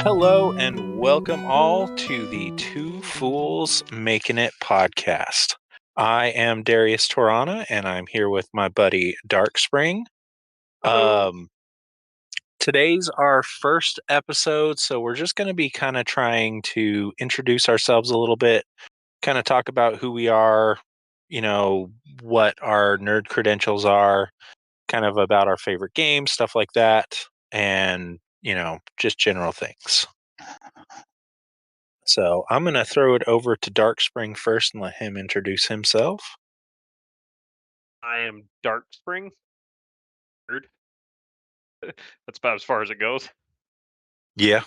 Hello and welcome all to the Two Fools Makin It podcast. I am Dariustoranastudios and I'm here with my buddy Darkspring. Hello. Today's our first episode, so we're just going to be kind of trying to introduce ourselves a little bit, kind of talk about who we are, what our nerd credentials are, kind of about our favorite games, stuff like that, and, just general things. So I'm going to throw it over to Darkspring first and let him introduce himself. I am Darkspring. Nerd. That's about as far as it goes. Yeah.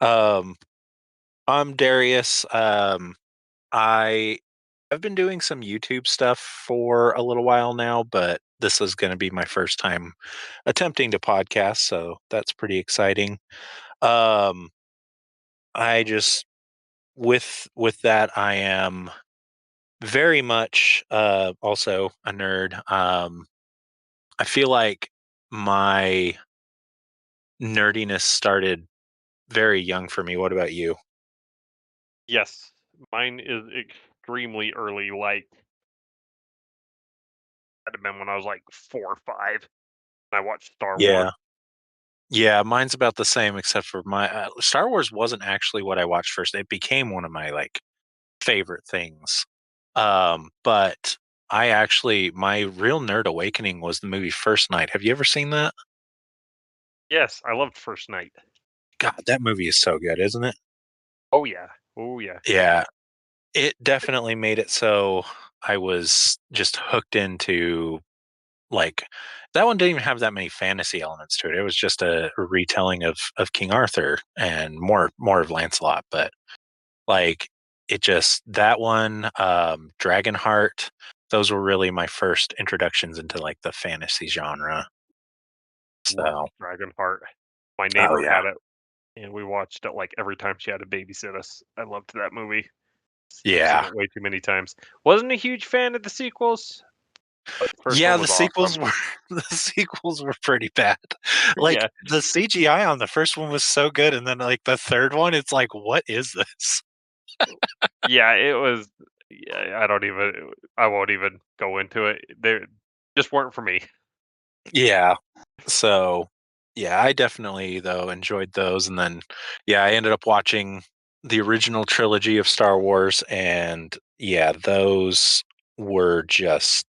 Um, I'm Darius. I've been doing some YouTube stuff for a little while now, but this is going to be my first time attempting to podcast, so that's pretty exciting. Um, I just with that, I am very much also a nerd. I feel like my nerdiness started very young for me. What about you? Yes, mine is extremely early. Like, had to been when I was like 4 or 5. And I watched Star Wars. Yeah. Yeah, mine's about the same except for my Star Wars wasn't actually what I watched first. It became one of my like favorite things. But I actually my real nerd awakening was the movie First Night. Have you ever seen that? Yes, I loved First Night. God, that movie is so good, isn't it? Oh yeah, oh yeah. Yeah. It definitely made it so I was just hooked into like that one didn't even have that many fantasy elements to it. It was just a retelling of King Arthur and more of Lancelot, but like it just that one, Dragonheart, those were really my first introductions into like the fantasy genre. Loved So, Dragonheart. My oh neighbor yeah, had it, and we watched it like every time she had to babysit us. I loved that movie. Seen yeah, it way too many times. Wasn't a huge fan of the sequels, but the first yeah. one The was awesome. sequels were the sequels were pretty bad. Like Yeah, the CGI on the first one was so good, and then like the third one, it's like, what is this? yeah, it was. Yeah, I won't even go into it. They just weren't for me. Yeah. So, yeah, I definitely though enjoyed those, and then yeah, I ended up watching the original trilogy of Star Wars, and yeah, those were just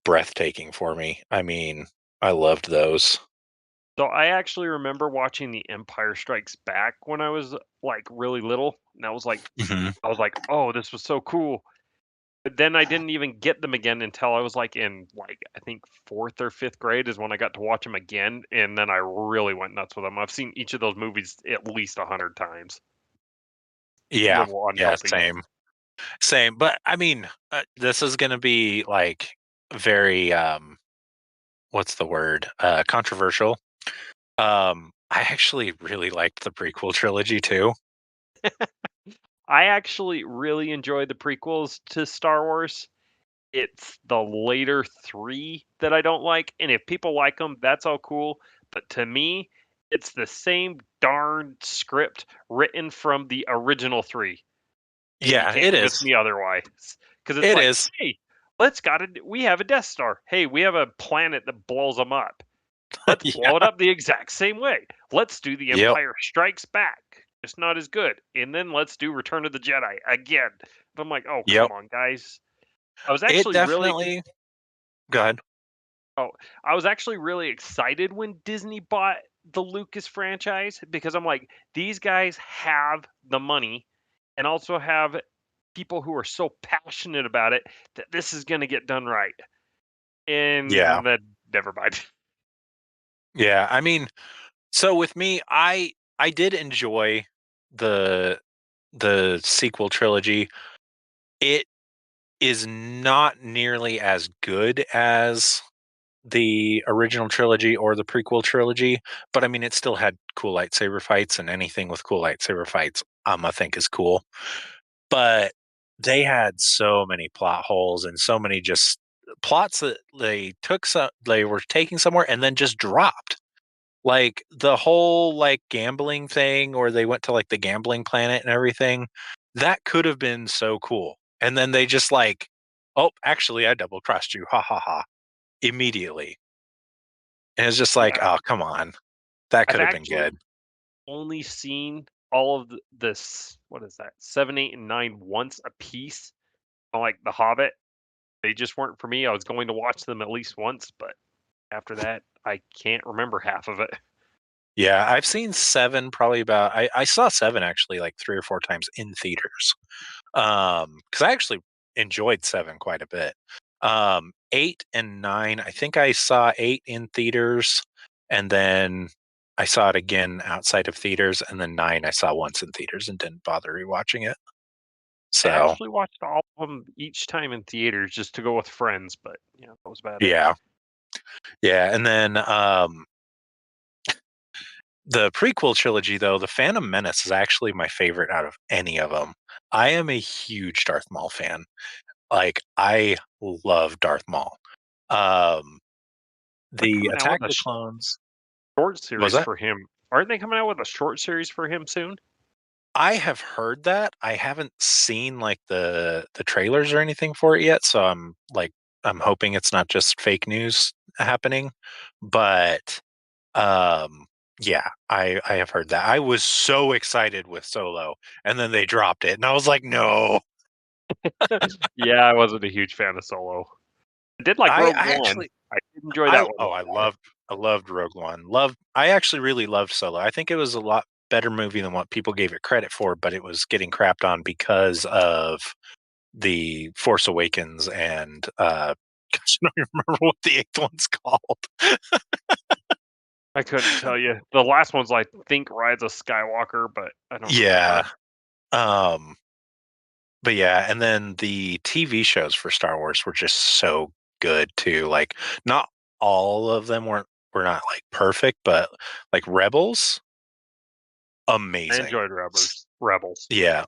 breathtaking for me. I mean, I loved those. So I actually remember watching The Empire Strikes Back when I was like really little, and Mhm. I was like, "Oh, this was so cool." But then I didn't even get them again until I was like in like I think 4th or 5th grade is when I got to watch them again, and then I really went nuts with them. I've seen each of those movies at least 100 times. Yeah, Little yeah, unhealthy. same. But I mean, this is gonna be like very what's the word? Controversial. I actually really liked the prequel trilogy too. I actually really enjoy the prequels to Star Wars. It's the later 3 that I don't like, and if people like them, that's all cool, but to me, it's the same darn script written from the original 3, and you Yeah, can't it convince is. me otherwise. Because it's It like, is. "Hey, we have a Death Star. Hey, we have a planet that blows them up. Let's blow it Yeah. up the exact same way. Let's do The Yep. Empire Strikes Back. It's not as good, and then let's do Return of the Jedi again." But I'm like, "Oh, come Yep. on, guys." I was It actually really definitely go ahead. Oh, I was actually really excited when Disney bought the Lucas franchise because I'm like, these guys have the money and also have people who are so passionate about it that this is going to get done right. Yeah. And that never mind. Yeah. I mean, so with me, I did enjoy the sequel trilogy. It is not nearly as good as the original trilogy or the prequel trilogy, but I mean it still had cool lightsaber fights, and anything with cool lightsaber fights I think is cool. But they had so many plot holes and so many just plots that they were taking somewhere and then just dropped. Like the whole like gambling thing, or they went to like the gambling planet and everything. That could have been so cool. And then they just like, oh, actually, I double crossed you. Ha ha ha. Immediately. And it's just like, Yeah, oh, come on. That I've could have been actually good. only seen all of this. What is that? 7, 8, and 9 once a piece. Like The Hobbit, they just weren't for me. I was going to watch them at least once, but after that, I can't remember half of it. Yeah, I've seen seven probably about I saw seven actually like three or four times in theaters. Because I actually enjoyed seven quite a bit. Eight and nine, I think I saw eight in theaters, and then I saw it again outside of theaters, and then nine I saw once in theaters and didn't bother rewatching it. I So actually watched all of them each time in theaters just to go with friends, but yeah, that was about it. yeah, yeah, and then the prequel trilogy, though, the Phantom Menace is actually my favorite out of any of them. I am a huge Darth Maul fan. Like, I love Darth Maul. Um, They're the coming out Attack with of a the Clones short was series that? for him. Aren't they coming out with a short series for him soon? I have heard that. I haven't seen like the trailers or anything for it yet, so I'm hoping it's not just fake news happening. But um yeah, I have heard that. I was so excited with Solo, and then they dropped it and I was like, "No." Yeah, I wasn't a huge fan of Solo. I did like Rogue I One. actually I did enjoy that one a I lot. loved Rogue One. I actually really loved Solo. I think it was a lot better movie than what people gave it credit for, but it was getting crapped on because of the Force Awakens and gosh, I don't even remember what the eighth one's called. I couldn't tell you. The last one's I think Rise of Skywalker, but I don't Yeah. remember. Um but yeah, and then the TV shows for Star Wars were just so good too. Like not all of them were not like perfect, but like Rebels, I amazing. enjoyed Rebels. Yeah.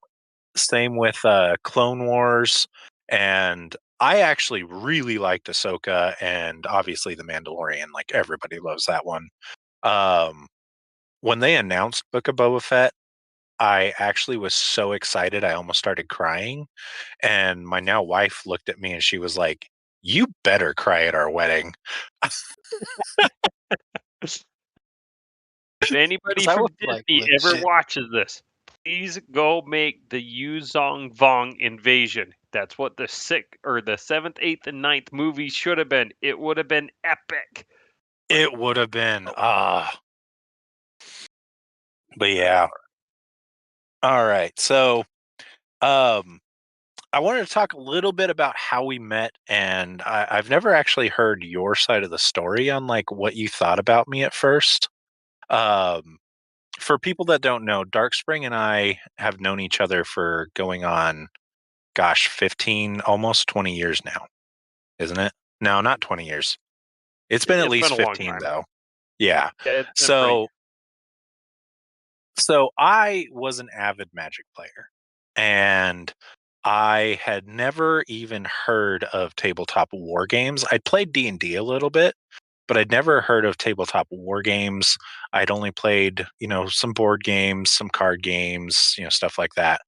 Same with Clone Wars, and I actually really liked Ahsoka and obviously The Mandalorian. Like everybody loves that one. Um when they announced Book of Boba Fett, I actually was so excited I almost started crying. And my now wife looked at me and she was like, "You better cry at our wedding." If anybody Because I was from like Disney ever legit. watches this, please go make the Yuzong Vong invasion. That's what the seventh, eighth, and ninth movies should have been. It would have been epic. But It would have been oh, but that's yeah. All right. So um I wanted to talk a little bit about how we met, and I've never actually heard your side of the story on like what you thought about me at first. Um, for people that don't know, Darkspring and I have known each other for going on, gosh, 15, almost 20 years now, isn't it? No, not 20 years. It's been at it's been least a long 15 time. though. Yeah. Yeah, it's been pretty. So So I was an avid Magic player, and I had never even heard of tabletop war games. I'd played D&D a little bit, but I'd never heard of tabletop war games. I'd only played, some board games, some card games, stuff like that.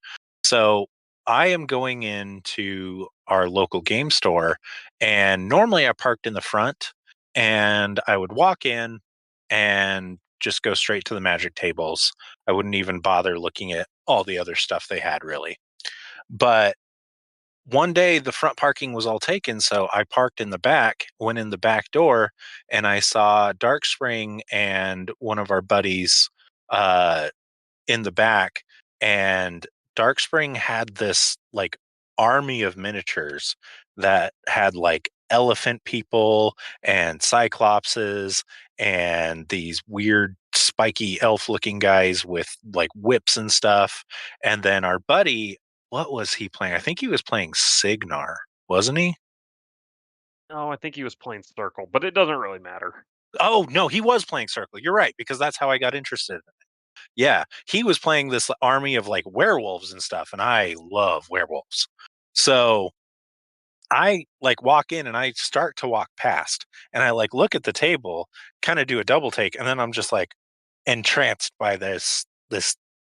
So I am going into our local game store, and normally I parked in the front, and I would walk in and just go straight to the magic tables. I wouldn't even bother looking at all the other stuff they had really. But one day the front parking was all taken, so I parked in the back, went in the back door, and I saw Darkspring and one of our buddies uh, in the back, and Darkspring had this like army of miniatures that had like elephant people and cyclopses and these weird spiky elf looking guys with like whips and stuff. And then our buddy, what was he playing? I think he was playing Signar, wasn't he? Oh, I think he was playing Circle, but it doesn't really matter. Oh no, he was playing Circle. You're right, because that's how I got interested. Yeah, he was playing this army of like werewolves and stuff, and I love werewolves. So I like walk in and I start to walk past and I like look at the table, kind of do a double take, and then I'm just like entranced by this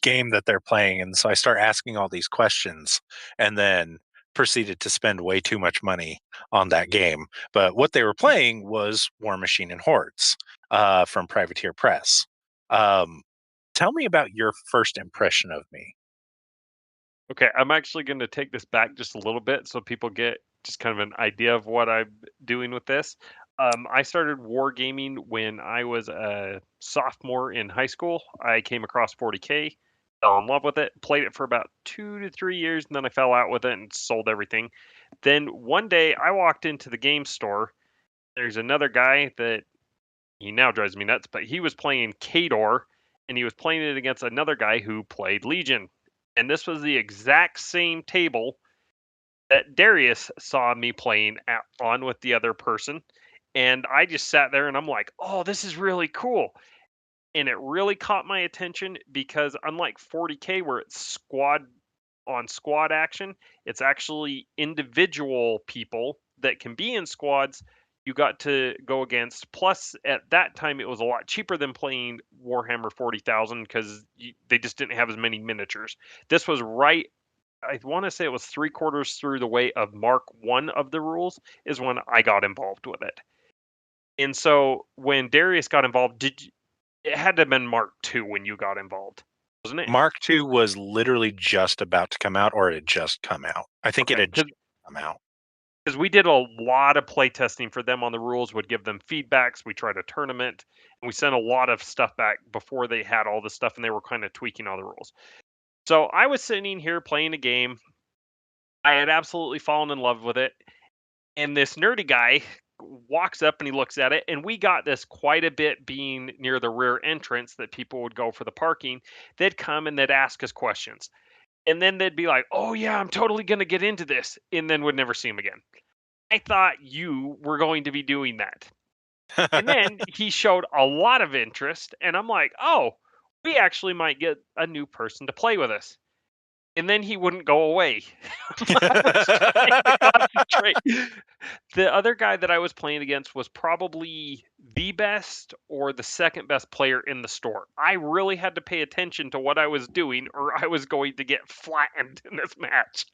game that they're playing. And so I start asking all these questions and then proceeded to spend way too much money on that game. But what they were playing was War Machine and Hordes from Privateer Press. Um, Tell me about your first impression of me. Okay, I'm actually going to take this back just a little bit so people get just kind of an idea of what I'm doing with this. I started wargaming when I was a sophomore in high school. I came across 40K, fell in love with it, played it for about 2 to 3 years, and then I fell out with it and sold everything. Then one day I walked into the game store. There's another guy that he now drives me nuts, but he was playing Kador and he was playing it against another guy who played Legion. And this was the exact same table that Darius saw me playing on with the other person. And I just sat there and I'm like, oh, this is really cool. And it really caught my attention because unlike 40K, where it's squad on squad action, it's actually individual people that can be in squads you got to go against. Plus, at that time, it was a lot cheaper than playing Warhammer 40,000 because they just didn't have as many miniatures. This was right, I want to say it was 3/4 through the way of Mark 1 of the rules, is when I got involved with it. And so when Darius got involved, it had to have been Mark 2 when you got involved, wasn't it? Mark II was literally just about to come out, or it had just come out. I think it Okay, had just come out. because we did a lot of play testing for them on the rules, would give them feedbacks. We tried a tournament, and we sent a lot of stuff back before they had all the stuff, and they were kind of tweaking all the rules. So I was sitting here playing a game. I had absolutely fallen in love with it, and this nerdy guy walks up and he looks at it, and we got this quite a bit being near the rear entrance that people would go for the parking. They'd come and they'd ask us questions, and then they'd be like, "Oh yeah, I'm totally going to get into this," and then would never see him again. I thought you were going to be doing that. And then he showed a lot of interest, and I'm like, oh, we actually might get a new person to play with us. And then he wouldn't go away. I was trying to concentrate. The other guy that I was playing against was probably the best or the second best player in the store. I really had to pay attention to what I was doing or I was going to get flattened in this match.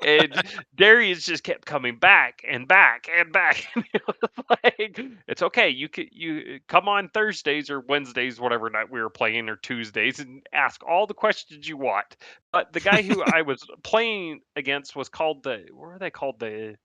And Darius just kept coming back and back and back. And it was like, it's okay. You come on Thursdays or Wednesdays, whatever night we were playing, or Tuesdays, and ask all the questions you want. But the guy who I was playing against was called what are they called? The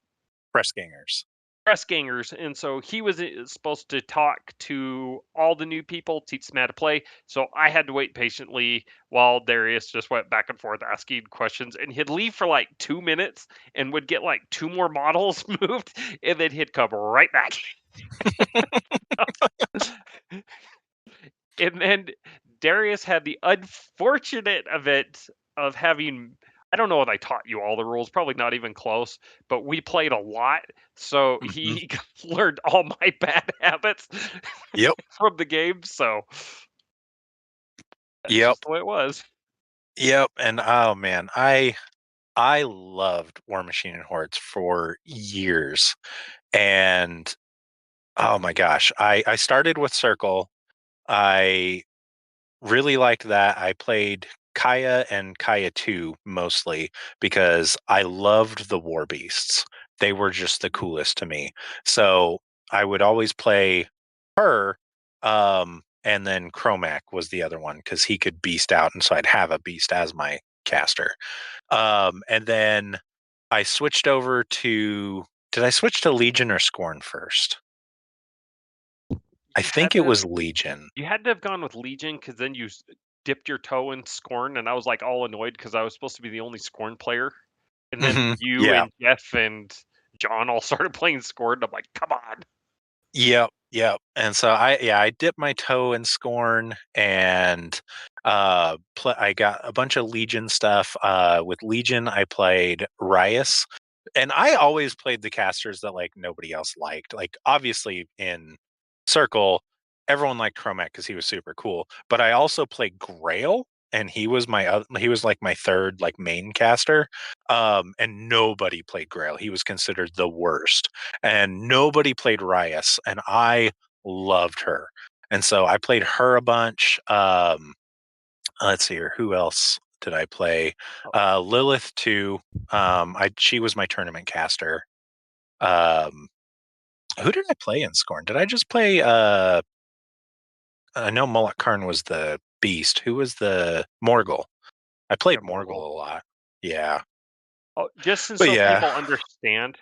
Press gangers. press gangers, and so he was supposed to talk to all the new people, teach them how to play. So I had to wait patiently while Darius just went back and forth asking questions, and he'd leave for like 2 minutes and would get like two more models moved, and then he'd come right back. And then Darius had the unfortunate event of having, I don't know if I taught you all the rules, probably not even close, but we played a lot. So Mhm. he learned all my bad habits Yep. from the game. So that's Yep. just the way it was. Yep. And oh man, I loved War Machine and Hordes for years. And oh my gosh, I started with Circle. I really liked that. I played Kaya and Kaya 2 mostly because I loved the War Beasts. They were just the coolest to me. So I would always play her, and then Chromac was the other one because he could beast out, and so I'd have a beast as my caster. And then I switched over to did I switch to Legion or Scorn first? I You had think it to was Legion. you had to have gone with Legion because then you dipped your toe in Scorn, and I was like all annoyed because I was supposed to be the only Scorn player. And then you Yeah. and Jeff and John all started playing Scorn. And I'm like, come on. Yep, yep. And so I dipped my toe in Scorn and I got a bunch of Legion stuff. With Legion I played Rias. And I always played the casters that like nobody else liked. Like obviously in Circle, everyone liked Chromac because he was super cool. But I also played Grail, and he was like my third like main caster, and nobody played Grail. He was considered the worst, and nobody played Rias, and I loved her, and so I played her a bunch. Let's see here, who else did I play? Lilith too. She was my tournament caster. Um, who did I play in Scorn? Did I just play? I know Mullet Karn was the beast. Who was the Morgul? I Yeah, played Morgul Morgul. a lot. Yeah, Oh, just but so yeah, people understand,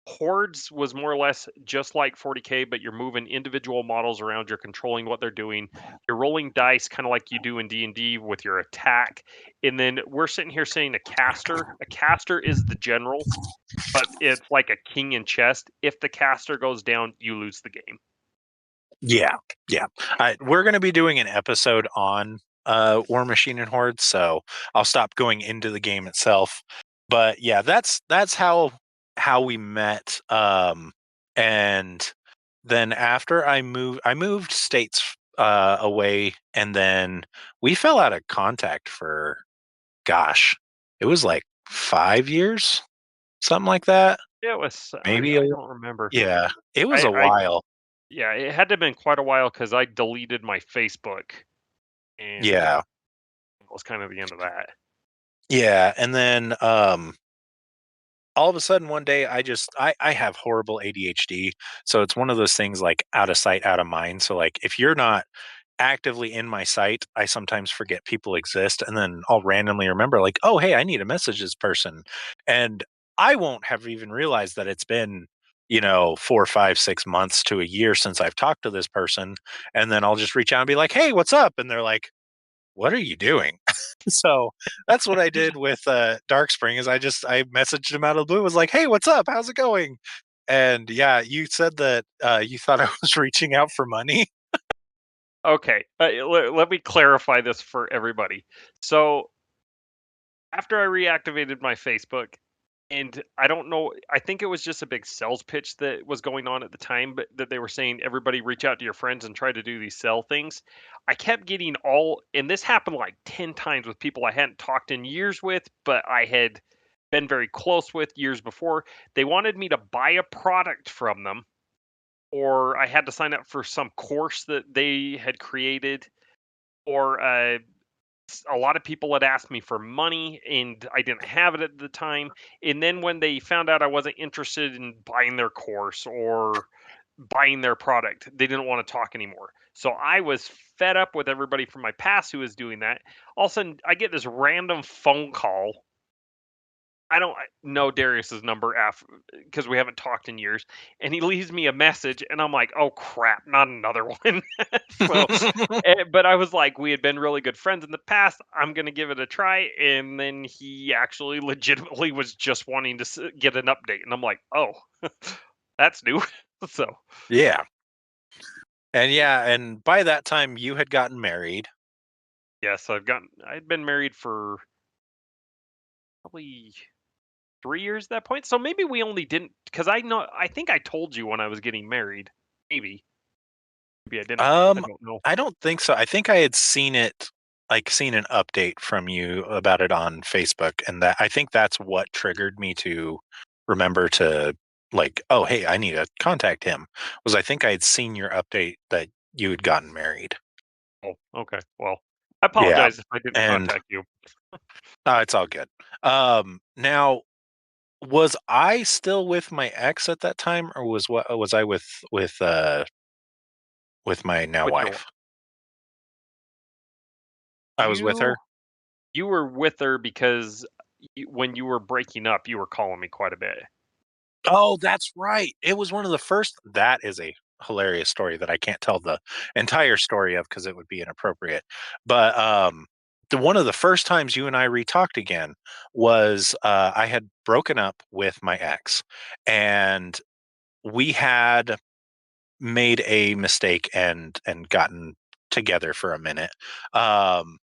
Hordes was more or less just like 40K, but you're moving individual models around. You're controlling what they're doing. You're rolling dice, kind of like you do in D&D with your attack. And then we're sitting here saying a caster. A caster is the general, but it's like a king in chess. If the caster goes down, you lose the game. yeah, yeah. We're going to be doing an episode on War Machine and Horde, so I'll stop going into the game itself. But yeah, that's how we met. And then after I moved states away, and then we fell out of contact for, gosh, it was like 5 years, something like that. It was Maybe I don't remember. yeah, it was a I while. yeah, it had to have been quite a while because I deleted my Facebook, and Yeah. it was kind of the end of that. Yeah, and then all of a sudden one day I have horrible ADHD, so it's one of those things like out of sight, out of mind. So like if you're not actively in my sight, I sometimes forget people exist, and then I'll randomly remember like, oh hey, I need to message this person, and I won't have even realized that it's been 4, 5, 6 months to a year since I've talked to this person, and then I'll just reach out and be like, hey, what's up? And they're like, what are you doing? So that's what I did with Darkspring is I messaged him out of the blue, was like, hey, what's up? How's it going? And yeah, you said that you thought I was reaching out for money. Okay, let me clarify this for everybody. So after I reactivated my Facebook, and I don't know, I think it was just a big sales pitch that was going on at the time, but that they were saying everybody reach out to your friends and try to do these sell things. I kept getting and this happened like 10 times with people I hadn't talked in years with, but I had been very close with years before. They wanted me to buy a product from them, or I had to sign up for some course that they had created, or a lot of people had asked me for money and I didn't have it at the time. And then when they found out I wasn't interested in buying their course or buying their product, they didn't want to talk anymore. So I was fed up with everybody from my past who was doing that. All of a sudden, I get this random phone call. I don't know Darius's number because we haven't talked in years, and he leaves me a message, and I'm like, "Oh crap, not another one." So, but I was like, we had been really good friends in the past. I'm gonna give it a try, and then he actually legitimately was just wanting to get an update, and I'm like, "Oh, that's new." So, Yeah. And yeah, and by that time you had gotten married. yes, I'd been married for probably 3 years at that point. So maybe we only didn't because I think I told you when I was getting married. Maybe I didn't. I Um, don't know. I don't think so. I think I had seen an update from you about it on Facebook, and that I think that's what triggered me to remember to like, oh, hey, I need to contact him. Was I think I had seen your update that you had gotten married. Oh, okay. Well, I Yeah, apologize if I didn't and contact you. it's all good. Now was I still with my ex at that time, or was I with my now With your wife? I was with you her. you were with her because when you were breaking up, you were calling me quite a bit. Oh, that's right. It was one of the first. That is a hilarious story that I can't tell the entire story of because it would be inappropriate. But the one of the first times you and I re-talked again was I had broken up with my ex, and we had made a mistake and gotten together for a minute. Um,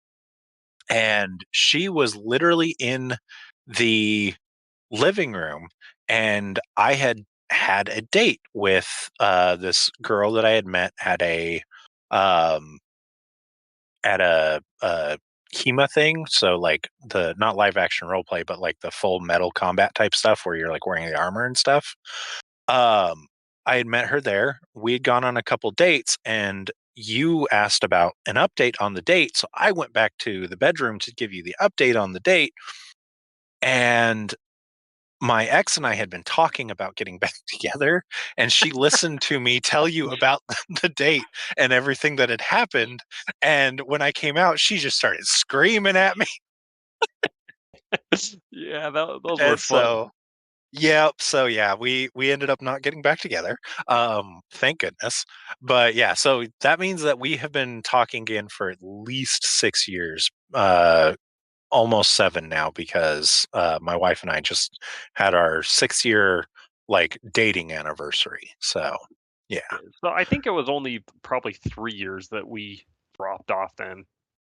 and she was literally in the living room, and I had a date with this girl that I had met at a um at a HEMA thing, so like the not live action role play, but like the full metal combat type stuff where you're like wearing the armor and stuff. Um, I had met her there. We had gone on a couple dates, and you asked about an update on the date. So I went back to the bedroom to give you the update on the date. And my ex and I had been talking about getting back together, and she listened to me tell you about the date and everything that had happened. And when I came out, she just started screaming at me. Yeah, those were And fun. so, yep. So yeah, we ended up not getting back together. Thank goodness. But yeah, so that means that we have been talking again for at least 6 years. Almost 7 now because my wife and I just had our 6 year like dating anniversary. So yeah, Yeah, so I think it was only probably 3 years that we dropped off then.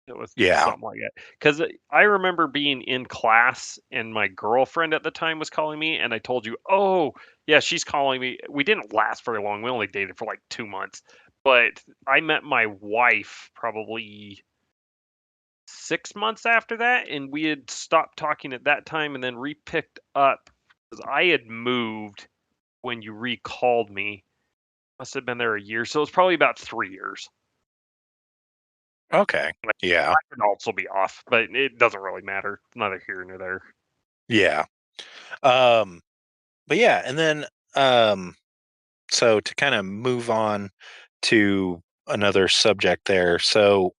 It was yeah, something like that. 'Cause I remember being in class and my girlfriend at the time was calling me, and I told you, "Oh, yeah, she's calling me." We didn't last very long. We only dated for like 2 months. But I met my wife probably 6 months after that, and we had stopped talking at that time and then re-picked up because I had moved when you recalled me. Must have been there a year, so it's probably about 3 years. okay, Like, yeah, I could also be off, but it doesn't really matter. Neither here nor there. yeah. Um, but yeah, and then um, so to kind of move on to another subject there. So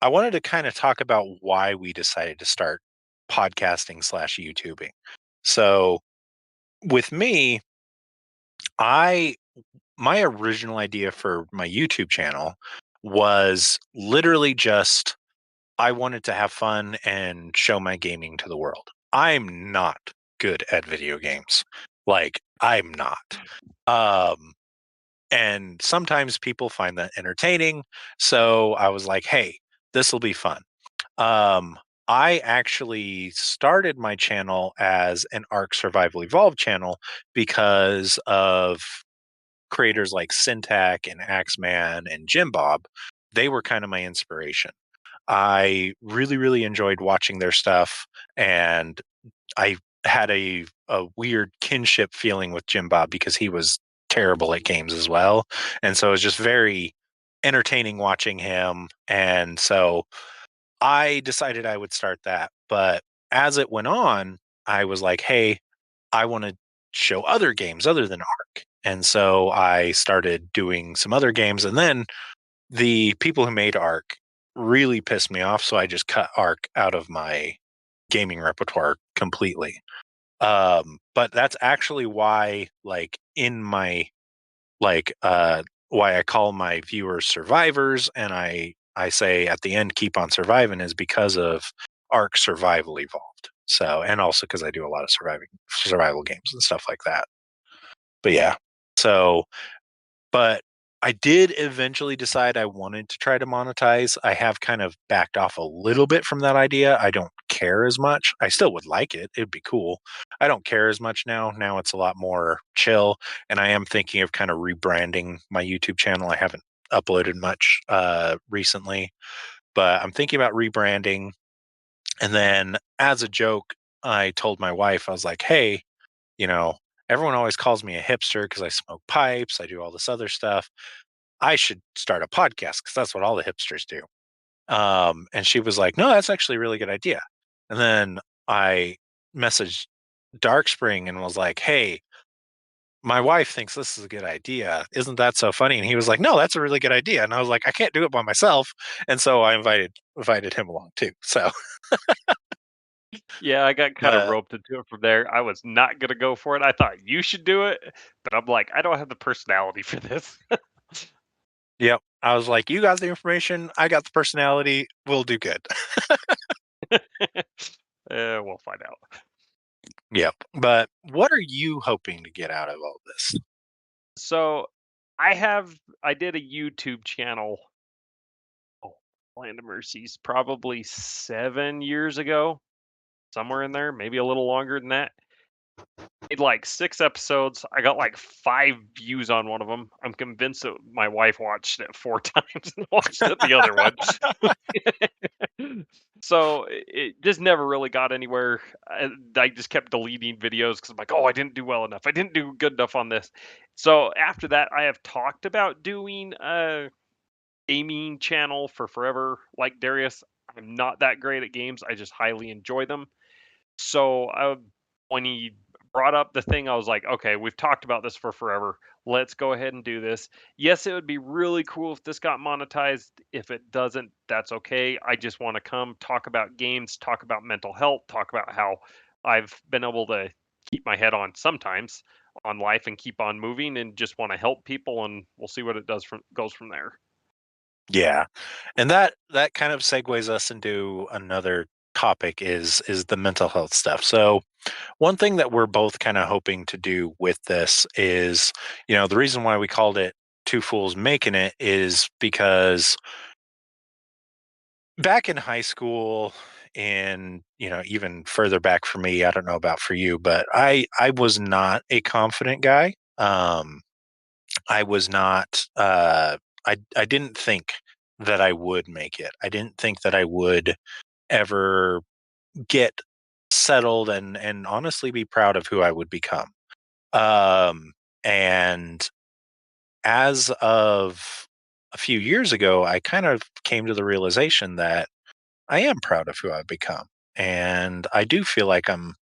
I wanted to kind of talk about why we decided to start podcasting slash YouTubing. So with me, I my original idea for my YouTube channel was literally just I wanted to have fun and show my gaming to the world. I'm not good at video games. Like I'm not. Um and sometimes people find that entertaining, so I was like, "Hey, this will be fun." Um I actually started my channel as an Ark Survival Evolved channel because of creators like Syntac and Axeman and Jim Bob. They were kind of my inspiration. I really, really enjoyed watching their stuff, and I had a weird kinship feeling with Jim Bob because he was terrible at games as well, and so it was just very entertaining watching him. And so I decided I would start that. But as it went on, I was like, hey, I want to show other games other than Ark. And so I started doing some other games. And then the people who made Ark really pissed me off. So I just cut Ark out of my gaming repertoire completely. But that's actually why, like, in my like why I call my viewers survivors, and I say at the end keep on surviving is because of Ark Survival Evolved. So, and also because I do a lot of survival games and stuff like that. But yeah. So, but I did eventually decide I wanted to try to monetize. I have kind of backed off a little bit from that idea. I don't care as much. I still would like it. It'd be cool. I don't care as much now. Now it's a lot more chill. And I am thinking of kind of rebranding my YouTube channel. I haven't uploaded much recently, but I'm thinking about rebranding. And then as a joke, I told my wife, I was like, hey, you know, everyone always calls me a hipster because I smoke pipes, I do all this other stuff. I should start a podcast because that's what all the hipsters do. And she was like, no, that's actually a really good idea. And then I messaged Darkspring and was like, hey, my wife thinks this is a good idea. Isn't that so funny? And he was like, no, that's a really good idea. And I was like, I can't do it by myself. And so I invited him along too. So, Yeah, I got kind of but roped into it from there. I was not gonna go for it. I thought you should do it, but I'm like, I don't have the personality for this. yep. I was like, you got the information. I got the personality. We'll do good. We'll find out. Yep. But what are you hoping to get out of all this? So I did a YouTube channel. Oh, Land of Mercies, probably 7 years ago, somewhere in there, maybe a little longer than that. Made like 6 episodes. I got like 5 views on one of them. I'm convinced that my wife watched it 4 times and watched it the other one. So it just never really got anywhere. I just kept deleting videos because I'm like, oh, I didn't do well enough. I didn't do good enough on this. So after that, I have talked about doing a gaming channel for forever. Like Darius, I'm not that great at games. I just highly enjoy them. So when he brought up the thing, I was like, okay, we've talked about this for forever. Let's go ahead and do this. Yes, it would be really cool if this got monetized. If it doesn't, that's okay. I just want to come talk about games, talk about mental health, talk about how I've been able to keep my head on sometimes on life and keep on moving and just want to help people, and we'll see what it does from goes from there. Yeah. And that kind of segues us into another topic is the mental health stuff. So, one thing that we're both kind of hoping to do with this is, the reason why we called it Two Fools Making It is because back in high school and, even further back for me, I don't know about for you, but I was not a confident guy. I was not I didn't think that I would make it. I didn't think that I would ever get settled and honestly be proud of who I would become. And as of a few years ago, I kind of came to the realization that I am proud of who I've become. And I do feel like I'm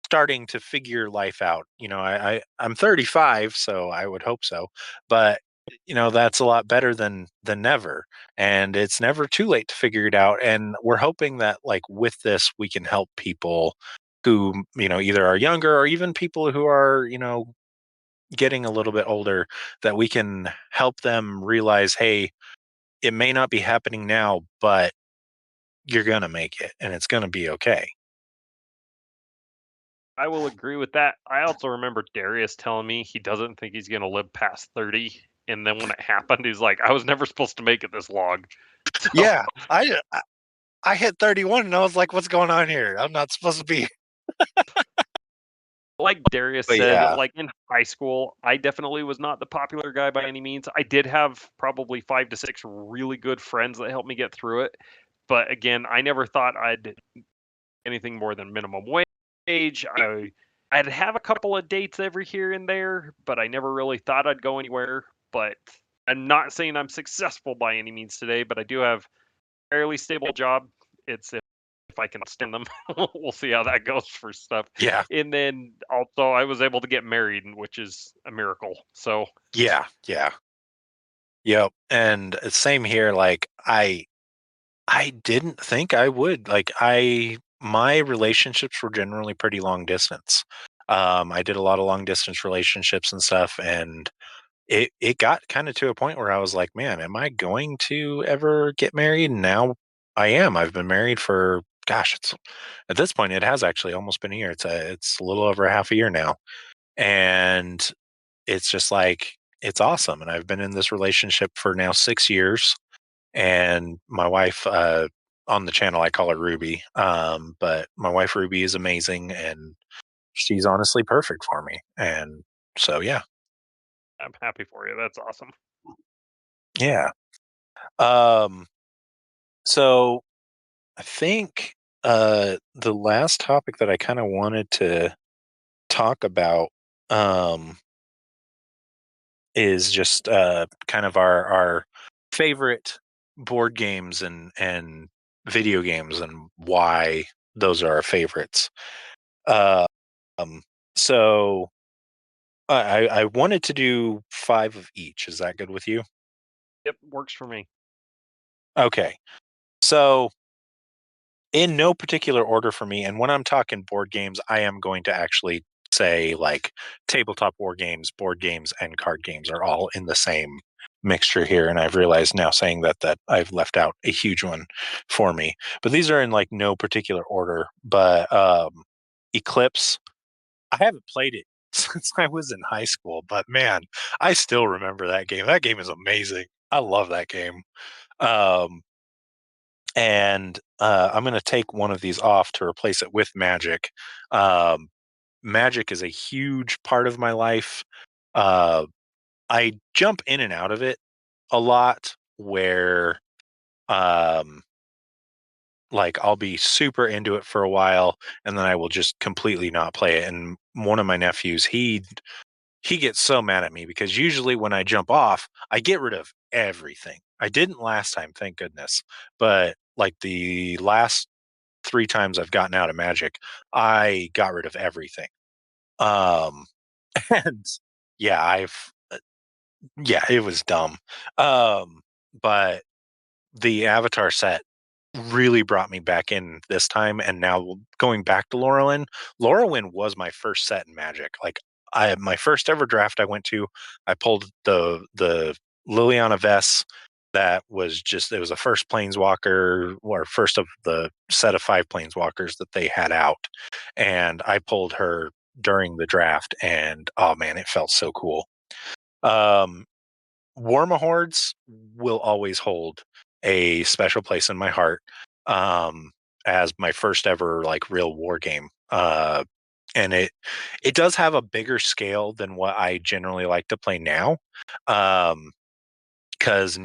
starting to figure life out. I'm 35, so I would hope so. But that's a lot better than never. And it's never too late to figure it out. And we're hoping that like with this we can help people who, either are younger or even people who are, getting a little bit older, that we can help them realize, hey, it may not be happening now, but you're going to make it and it's going to be okay. I will agree with that. I also remember Darius telling me he doesn't think he's going to live past 30. And then when it happened, he's like, I was never supposed to make it this long. So, Yeah, I hit 31 and I was like, what's going on here? I'm not supposed to be. like Darius But said, yeah, like in high school, I definitely was not the popular guy by any means. I did have probably 5 to 6 really good friends that helped me get through it. But again, I never thought I'd anything more than minimum wage. I'd have a couple of dates every here and there, but I never really thought I'd go anywhere. But I'm not saying I'm successful by any means today, but I do have a fairly stable job. It's if I can stand them. We'll see how that goes for stuff. yeah, And then also I was able to get married, which is a miracle. So yeah, yeah. Yep. And same here. Like I didn't think I would. Like my relationships were generally pretty long distance. I did a lot of long distance relationships and stuff, and it got kind of to a point where I was like, man, am I going to ever get married? And now I am. I've been married for, gosh, it's at this point it has actually almost been a year. It's a little over a half a year now, and it's just like it's awesome. And I've been in this relationship for now 6 years, and my wife, on the channel I call her Ruby, but my wife Ruby is amazing, and she's honestly perfect for me. And so yeah, I'm happy for you. That's awesome. yeah. Um, so I think the last topic that I kind of wanted to talk about, um, is just kind of our favorite board games and video games and why those are our favorites. Uh, um, so I wanted to do five of each. Is that good with you? Yep, works for me. Okay. So in no particular order for me, and when I'm talking board games, I am going to actually say like tabletop war games, board games, and card games are all in the same mixture here. And I've realized now saying that I've left out a huge one for me. But these are in like no particular order. But Eclipse, I haven't played it since I was in high school, but man, I still remember that game. That game is amazing. I love that game. Um, and I'm going to take one of these off to replace it with Magic. Um, Magic is a huge part of my life. Uh, I jump in and out of it a lot where um like I'll be super into it for a while and then I will just completely not play it. And one of my nephews, he gets so mad at me because usually when I jump off, I get rid of everything. I didn't last time, thank goodness. But like the last 3 times I've gotten out of Magic, I got rid of everything. Um and yeah, yeah, it was dumb. But the Avatar set really brought me back in this time, and now going back to Lorwyn was my first set in Magic. Like my first ever draft I went to, I pulled the Liliana Vess that was just it was the first planeswalker or first of the set of 5 planeswalkers that they had out. And I pulled her during the draft and oh man, it felt so cool. Um Warmahordes will always hold a special place in my heart, um, as my first ever, like, real war game, and it does have a bigger scale than what I generally like to play now, um, 'cause,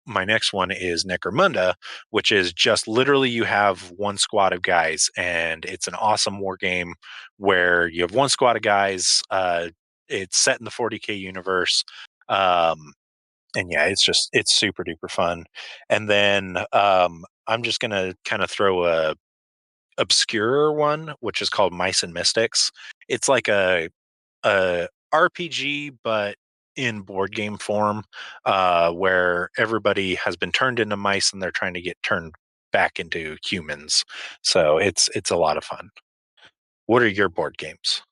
my next one is Necromunda, which is just literally you have 1 squad of guys, and it's an awesome war game where you have 1 squad of guys, it's set in the 40K universe, um and yeah, it's super duper fun. And then I'm just gonna kind of throw a obscure one, which is called Mice and Mystics. It's like a RPG, but in board game form, where everybody has been turned into mice and they're trying to get turned back into humans. So it's a lot of fun. What are your board games?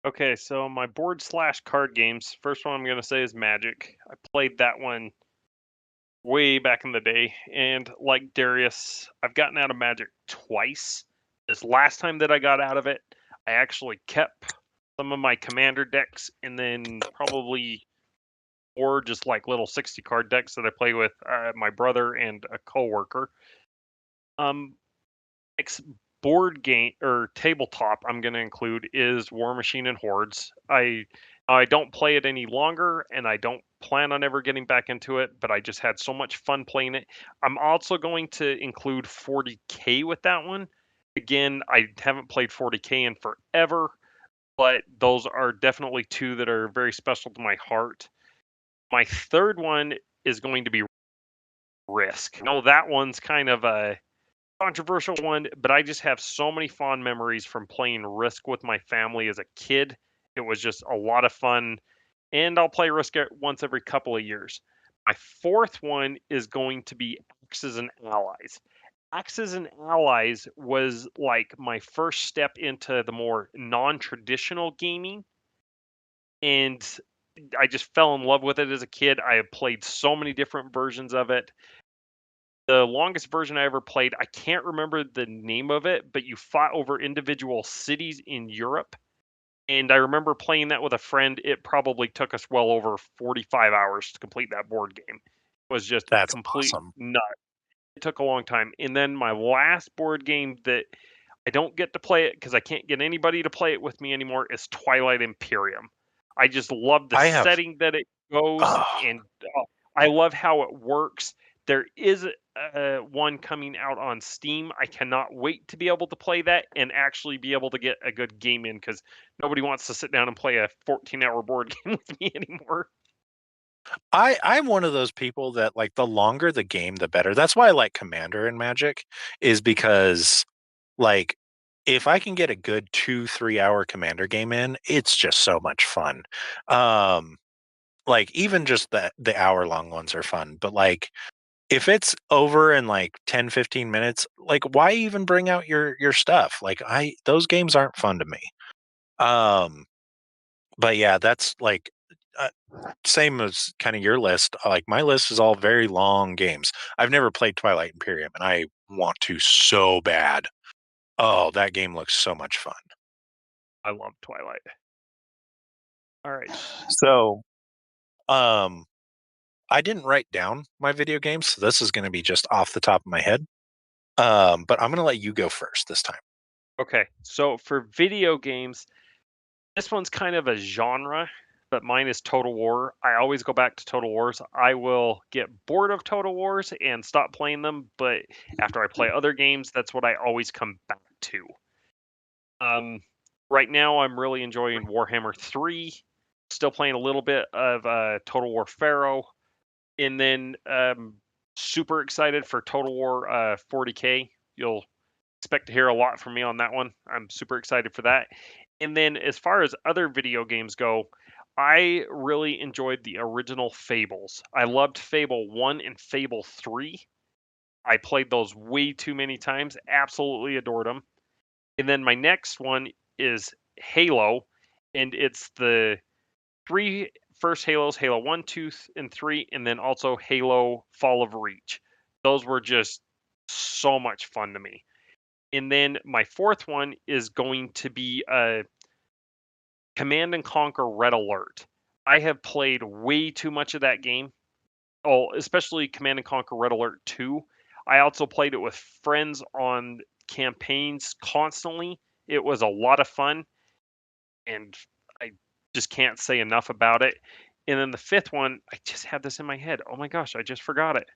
Okay, so my board/card games. First one I'm gonna say is Magic. I played that one way back in the day, and like Darius, I've gotten out of Magic twice. This last time that I got out of it, I actually kept some of my commander decks, and then probably 4 just like little 60 card decks that I play with my brother and a coworker. Um, next board game or tabletop I'm going to include is War Machine and Hordes. I don't play it any longer, and I don't plan on ever getting back into it, but I just had so much fun playing it. I'm also going to include 40K with that one. Again, I haven't played 40K in forever, but those are definitely 2 that are very special to my heart. My third one is going to be Risk. No, that one's kind of a controversial one, but I just have so many fond memories from playing Risk with my family as a kid. It was just a lot of fun, and I'll play Risk once every couple of years. My fourth one is going to be Axes and Allies. Axes and Allies was like my first step into the more non-traditional gaming, and I just fell in love with it as a kid. I have played so many different versions of it. The longest version I ever played, I can't remember the name of it, but you fought over individual cities in Europe. And I remember playing that with a friend. It probably took us well over 45 hours to complete that board game. It was just That's complete awesome. nut. It took a long time. And then my last board game that I don't get to play it because I can't get anybody to play it with me anymore is Twilight Imperium. I just love the I have setting that it goes, oh, and I love how it works. There is one coming out on Steam. I cannot wait to be able to play that and actually be able to get a good game in because nobody wants to sit down and play a 14-hour board game with me anymore. I'm one of those people that like the longer the game, the better. That's why I like Commander in Magic, is because like if I can get a good 2-3 hour Commander game in, it's just so much fun. Um, like even just the hour long ones are fun, but like if it's over in like 10-15 minutes, like why even bring out your stuff? Like I those games aren't fun to me. Um, but yeah, that's like uh, same as kind of your list. Like my list is all very long games. I've never played Twilight Imperium, and I want to so bad. Oh, that game looks so much fun. I love Twilight. All right. So, um, I didn't write down my video games, so this is going to be just off the top of my head. But I'm going to let you go first this time. Okay. So for video games, This one's kind of a genre, but mine is Total War. I always go back to Total Wars. I will get bored of Total Wars and stop playing them, but after I play other games, that's what I always come back to. Um, right now, I'm really enjoying Warhammer 3. Still playing a little bit of Total War Pharaoh, and then super excited for Total War 40K. You'll expect to hear a lot from me on that one. I'm super excited for that. And then as far as other video games go, I really enjoyed the original Fables. I loved Fable 1 and Fable 3. I played those way too many times. Absolutely adored them. And then my next one is Halo, and it's the three first Halos, Halo 1, 2, and 3, and then also Halo Fall of Reach. Those were just so much fun to me. And then my fourth one is going to be Command and Conquer Red Alert. I have played way too much of that game. Oh, especially Command and Conquer Red Alert 2. I also played it with friends on campaigns constantly. It was a lot of fun, and I just can't say enough about it. And then the fifth one, I just had this in my head. Oh my gosh, I just forgot it.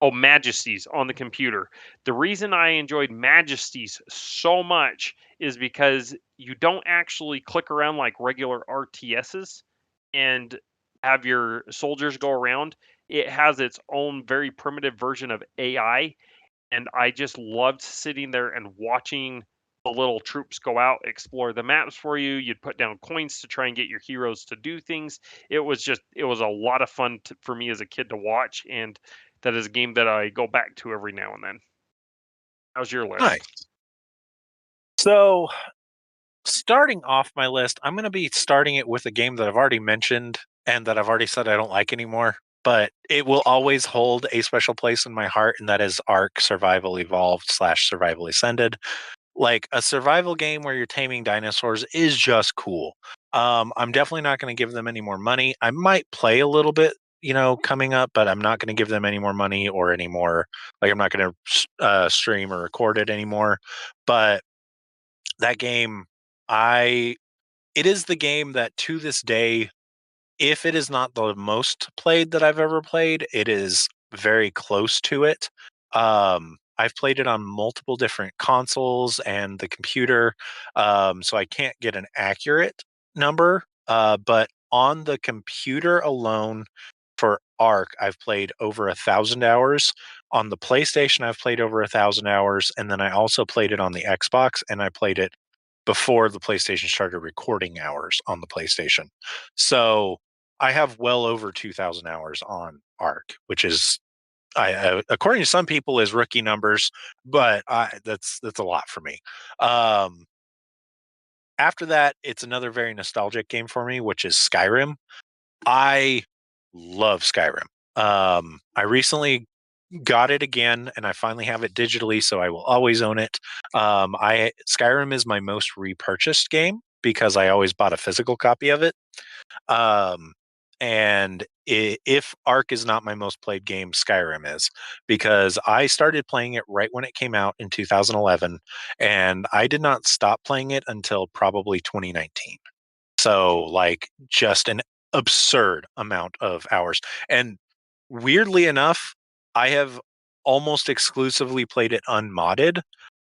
Oh, Majesties on the computer. The reason I enjoyed Majesties so much is because you don't actually click around like regular RTSs and have your soldiers go around. It has its own very primitive version of AI, and I just loved sitting there and watching the little troops go out, explore the maps for you. You'd put down coins to try and get your heroes to do things. It was a lot of fun for me as a kid to watch, and that is a game that I go back to every now and then. How's your list? Nice. So, starting off my list, I'm going to be starting it with a game that I've already mentioned and that I've already said I don't like anymore, but it will always hold a special place in my heart, and that is Ark Survival Evolved slash Survival Ascended. Like, a survival game where you're taming dinosaurs is just cool. I'm definitely not going to give them any more money. I might play a little bit, coming up, but I'm not going to give them any more money or any more. Like, I'm not going to stream or record it anymore. But that game, I it is the game that to this day, if it is not the most played that I've ever played, it is very close to it. I've played it on multiple different consoles and the computer, so I can't get an accurate number. But on the computer alone for Arc, I've played over 1,000 hours. On the PlayStation, I've played over 1,000 hours, and then I also played it on the Xbox, and I played it before the PlayStation started recording hours on the PlayStation. So I have well over 2,000 hours on Arc, which is, according to some people, is rookie numbers, but that's a lot for me. Um, After that, it's another very nostalgic game for me, which is Skyrim. I love Skyrim. I recently got it again, and I finally have it digitally, so I will always own it. I Skyrim is my most repurchased game because I always bought a physical copy of it. Um, and if Ark is not my most played game, Skyrim is, because I started playing it right when it came out in 2011, and I did not stop playing it until probably 2019. So, like, just an absurd amount of hours. And weirdly enough, I have almost exclusively played it unmodded.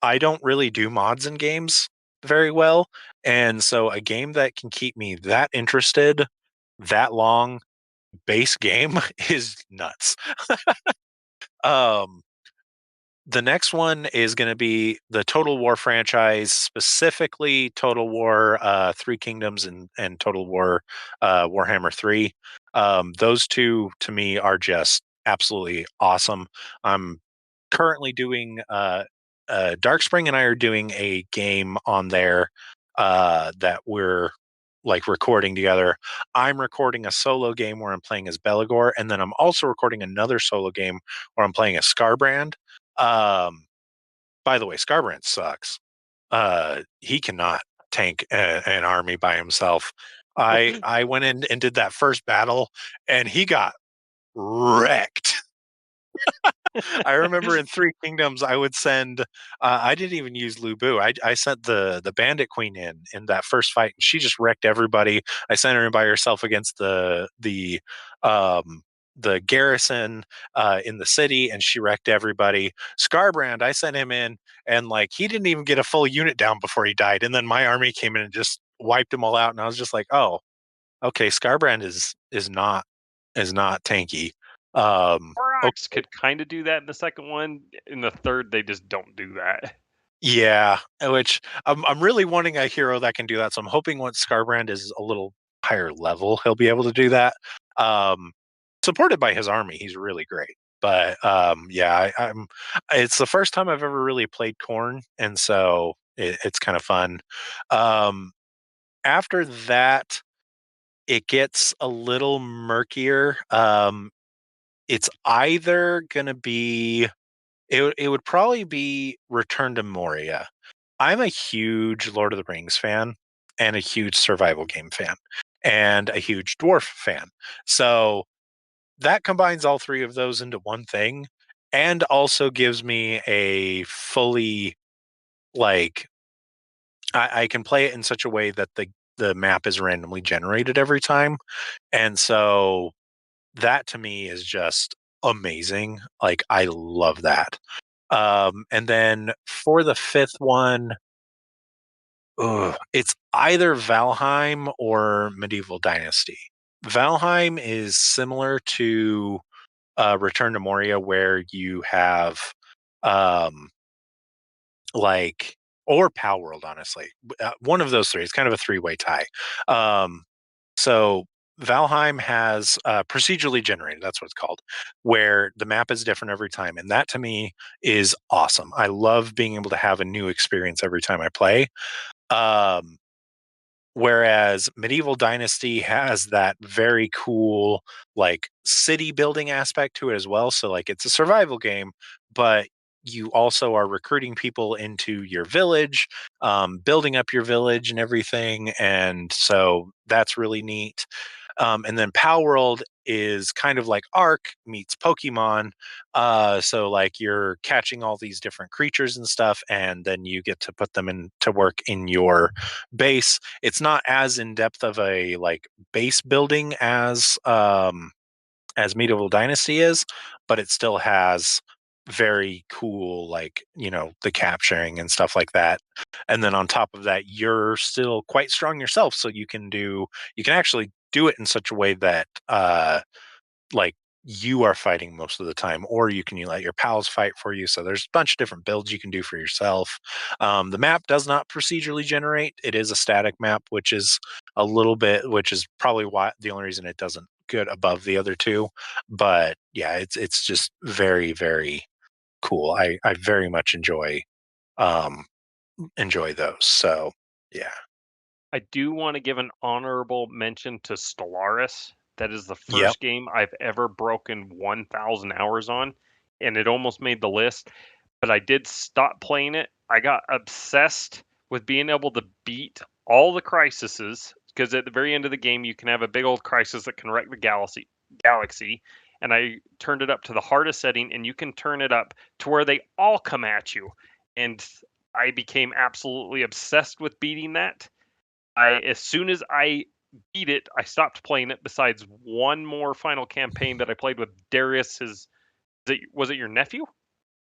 I don't really do mods in games very well. And so a game that can keep me that interested that long, base game, is nuts. Um, the next one is going to be the Total War franchise, specifically Total War Three Kingdoms and Total War Warhammer 3. Those two to me are just absolutely awesome. I'm currently doing Darkspring and I are doing a game on there that we're like recording together. I'm recording a solo game where I'm playing as Belagor, and then I'm also recording another solo game where I'm playing as Scarbrand. Um, by the way, Scarbrand sucks. He cannot tank an army by himself. I went in and did that first battle, and he got wrecked. I remember in Three Kingdoms, I would send. I didn't even use Lubu. I sent the Bandit Queen in that first fight, and she just wrecked everybody. I sent her in by herself against um, the garrison in the city, and she wrecked everybody. Scarbrand, I sent him in, and like he didn't even get a full unit down before he died, and then my army came in and just wiped them all out, and I was just like, oh, okay, Scarbrand is not tanky. Okay. Aurochs could kind of do that in the second one. In the third, they just don't do that. Yeah, which I'm really wanting a hero that can do that. So I'm hoping once Scarbrand is a little higher level, he'll be able to do that. Um, Supported by his army, he's really great. But yeah, I'm. It's the first time I've ever really played Corn, and so it's kind of fun. Um, After that, it gets a little murkier. It's either gonna be it would probably be Return to Moria. I'm a huge Lord of the Rings fan and a huge survival game fan and a huge dwarf fan. So that combines all three of those into one thing and also gives me a fully like I can play it in such a way that the map is randomly generated every time. And so that to me is just amazing. Like I love that. And then for the fifth one, it's either Valheim or Medieval Dynasty. Valheim is similar to Return to Moria, where you have um, like or Power World, honestly, one of those three. It's kind of a three-way tie. Um, so Valheim has procedurally generated. That's what it's called, where the map is different every time, and that to me is awesome. I love being able to have a new experience every time I play. Um, Whereas Medieval Dynasty has that very cool like city building aspect to it as well. So like it's a survival game, but you also are recruiting people into your village, building up your village and everything. And so that's really neat. And then Power World is kind of like Ark meets Pokemon. So like you're catching all these different creatures and stuff, and then you get to put them in to work in your base. It's not as in depth of a like base building as Medieval Dynasty is, but it still has very cool like the capturing and stuff like that. And then on top of that, you're still quite strong yourself, so you can actually do it in such a way that like you are fighting most of the time, or you let your pals fight for you. So there's a bunch of different builds you can do for yourself. The map does not procedurally generate; it is a static map, which is probably why the only reason it doesn't get above the other two. But yeah, it's just very very cool. I very much um, enjoy those. So yeah, I do want to give an honorable mention to Stellaris. That is the yep, first game I've ever broken 1,000 hours on, and it almost made the list, but I did stop playing it. I got obsessed with being able to beat all the crises because at the very end of the game you can have a big old crisis that can wreck the galaxy, and I turned it up to the hardest setting, and you can turn it up to where they all come at you, and I became absolutely obsessed with beating that. As soon as I beat it, I stopped playing it. Besides one more final campaign that I played with Darius, was it your nephew?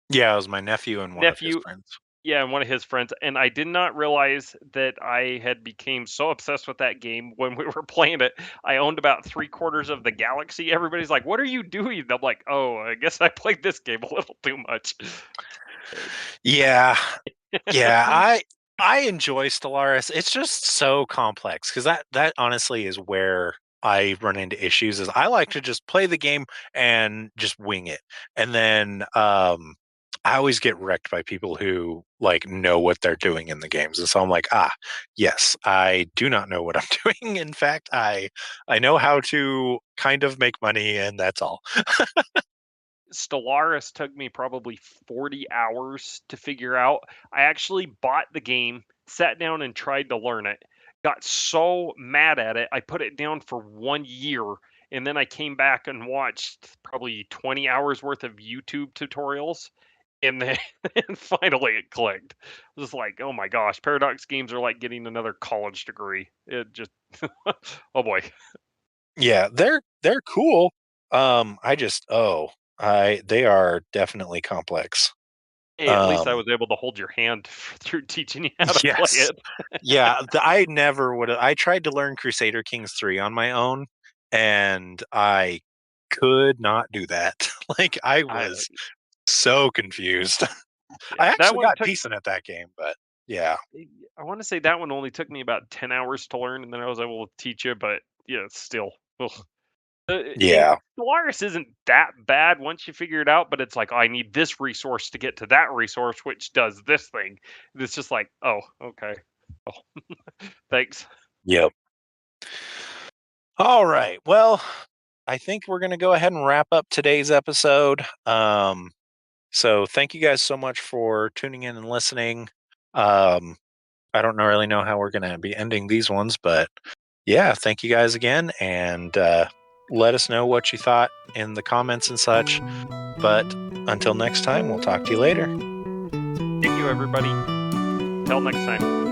yeah. It was my nephew and one of his Nephew, friends. yeah, and one of his friends. And I did not realize that I had became so obsessed with that game when we were playing it. I owned about 3/4 of the galaxy. Everybody's like, "What are you doing?" I'm like, "Oh, I guess I played this game a little too much." Yeah, yeah, I enjoy Stellaris. It's just so complex because that honestly is where I run into issues. Is I like to just play the game and just wing it, and then I always get wrecked by people who like know what they're doing in the games, and so I'm like, yes, I do not know what I'm doing. In fact, I know how to kind of make money, and that's all. Stellaris took me probably 40 hours to figure out. I actually bought the game, sat down and tried to learn it. got so mad at it, I put it down for 1 year, and then I came back and watched probably 20 hours worth of YouTube tutorials, and then and finally it clicked. It was like, "Oh my gosh, Paradox games are like getting another college degree." It just oh boy. Yeah, they're cool. I just I they are definitely complex. Hey, at least I Um, was able to hold your hand through teaching you how to play yes. it. Yeah, I never would have I tried to learn Crusader Kings 3 on my own, and I could not do that. Like, I I was so confused. I yeah, that actually one got took decent at that game, but yeah. I wanna say that one only took me about 10 hours to learn, and then I was able to teach you, but, yeah, still, ugh. And Yeah. Stellaris isn't that bad once you figure it out, but it's like, "Oh, I need this resource to get to that resource, which does this thing." And it's just like, "Oh, okay. Oh, thanks." Yep. All right. Well, I think we're going to go ahead and wrap up today's episode. So thank you guys so much for tuning in and listening. Um, I don't really know how we're going to be ending these ones, but yeah, thank you guys again. And let us know what you thought in the comments and such. But until next time, we'll talk to you later. Thank you, everybody. Till next time.